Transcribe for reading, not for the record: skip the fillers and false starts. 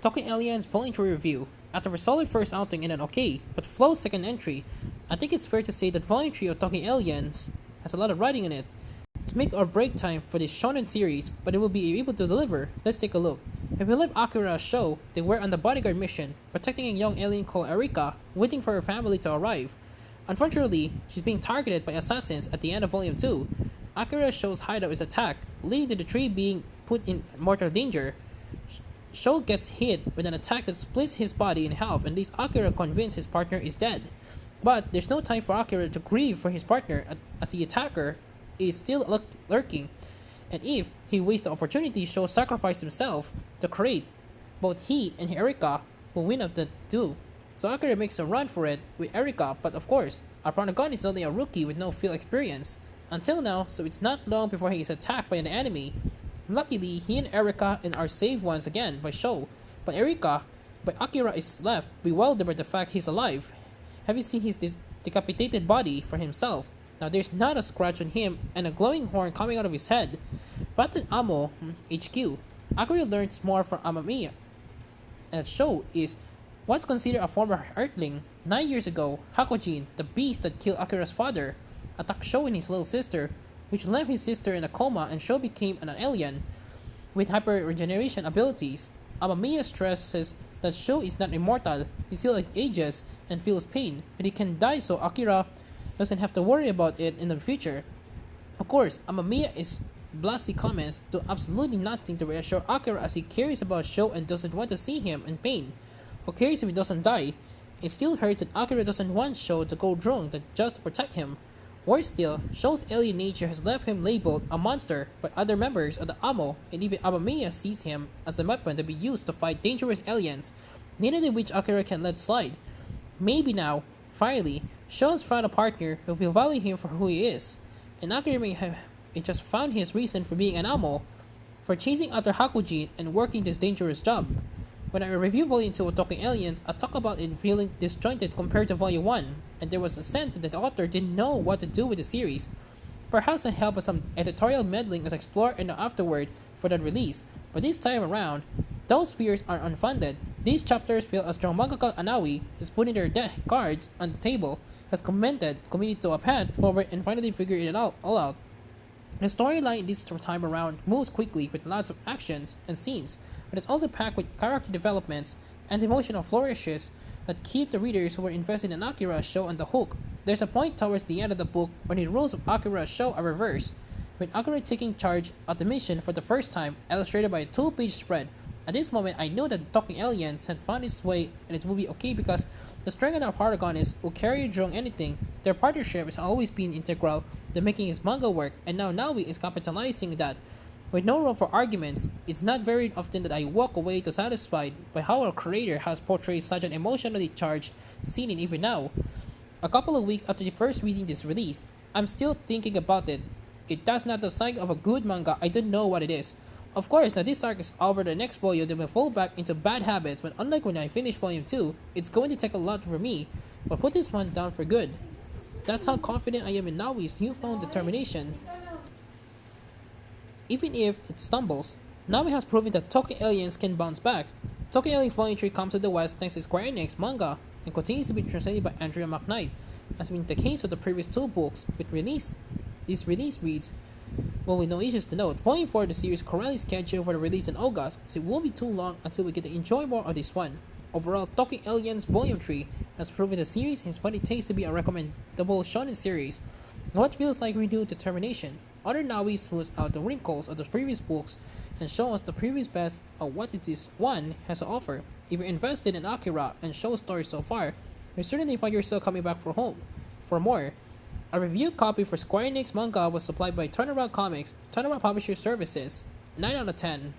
Talking Aliens voluntary review. After a solid first outing and an okay, but flow second entry, I think it's fair to say that voluntary of Talking Aliens has a lot of writing in it. It's make or break time for this shonen series, but it will be able to deliver. Let's take a look. If we leave Akira's show, they were on the bodyguard mission, protecting a young alien called Erika, waiting for her family to arrive. Unfortunately, she's being targeted by assassins at the end of Volume 2. Akira Shou's hideout is attacked, leading to the tree being put in mortal danger. Shou gets hit with an attack that splits his body in half and leaves Akira convinced his partner is dead. But there's no time for Akira to grieve for his partner as the attacker is still lurking. And if he wastes the opportunity, Shou sacrificed himself to create. Both he and Erika will win up the two. So Akira makes a run for it with Erika, but of course, our protagonist is only a rookie with no field experience. Until now, so it's not long before he is attacked by an enemy. Luckily, he and Erika are saved once again by Shou, but Akira is left bewildered by the fact he's alive. Have you seen his decapitated body for himself? Now there's not a scratch on him and a glowing horn coming out of his head. Back in Amo HQ, Akira learns more from Amamiya. And Shou is what's considered a former Earthling. 9 years ago, Hakojin, the beast that killed Akira's father, attacked Shou and his little sister, which left his sister in a coma and Shou became an alien with hyper regeneration abilities. Amamiya stresses that Shou is not immortal, he still ages and feels pain, but he can die so Akira doesn't have to worry about it in the future. Of course, Amamiya is blasty comments do absolutely nothing to reassure Akira as he cares about Shou and doesn't want to see him in pain. Who cares if he doesn't die? It still hurts that Akira doesn't want Shou to go wrong just to protect him. Worse still, Shou's alien nature has left him labeled a monster by other members of the Amo, and even Amamiya sees him as a weapon to be used to fight dangerous aliens, neither of which Akira can let slide. Maybe now, finally, Shou has found a partner who will value him for who he is, and Akira may have just found his reason for being an Amo, for chasing after Hakujin and working this dangerous job. When I review Volume 2 of Talking Aliens, I talk about it feeling disjointed compared to Volume 1, and there was a sense that the author didn't know what to do with the series. Perhaps the help of some editorial meddling was explored in the afterword for the release, but this time around, those fears are unfounded. These chapters feel as strong mangaka Anawi is putting their cards on the table, has committed to a path forward and finally figured it all out. The storyline this time around moves quickly with lots of actions and scenes, but it's also packed with character developments and emotional flourishes that keep the readers who were invested in Akira's show on the hook. There's a point towards the end of the book when the rules of Akira's show are reversed, with Akira taking charge of the mission for the first time, illustrated by a two-page spread. At this moment, I knew that Talking Aliens had found its way in its movie okay because the strength of our protagonists will carry through anything. Their partnership has always been integral to making his manga work, and now Nawi is capitalizing that. With no room for arguments, it's not very often that I walk away too satisfied by how our creator has portrayed such an emotionally charged scene in even now. A couple of weeks after the first reading this release, I'm still thinking about it. If that's not the sign of a good manga, I don't know what it is. Of course, now this arc is over the next volume, then will fall back into bad habits, but unlike when I finish volume 2, it's going to take a lot for me, but put this one down for good. That's how confident I am in Nawi's newfound determination. Even if it stumbles, Nawi has proven that Talking Aliens can bounce back. Talking Aliens Volume 3 comes to the West thanks to Square Enix manga and continues to be translated by Andrea McKnight, as been the case with the previous two books. This release reads, well, with no issues to note, Volume 4 of the series currently scheduled for the release in August, so it won't be too long until we get to enjoy more of this one. Overall, Talking Aliens Volume 3 has proven the series has what it takes to be a recommendable shonen series, and what feels like renewed determination. Other Nawi smooths out the wrinkles of the previous books and show us the previous best of what this one has to offer. If you're invested in Akira and Shou stories so far, you certainly find yourself coming back for more. A review copy for Square Enix manga was supplied by Turnaround Comics, Turnaround Publisher Services. 9 out of 10.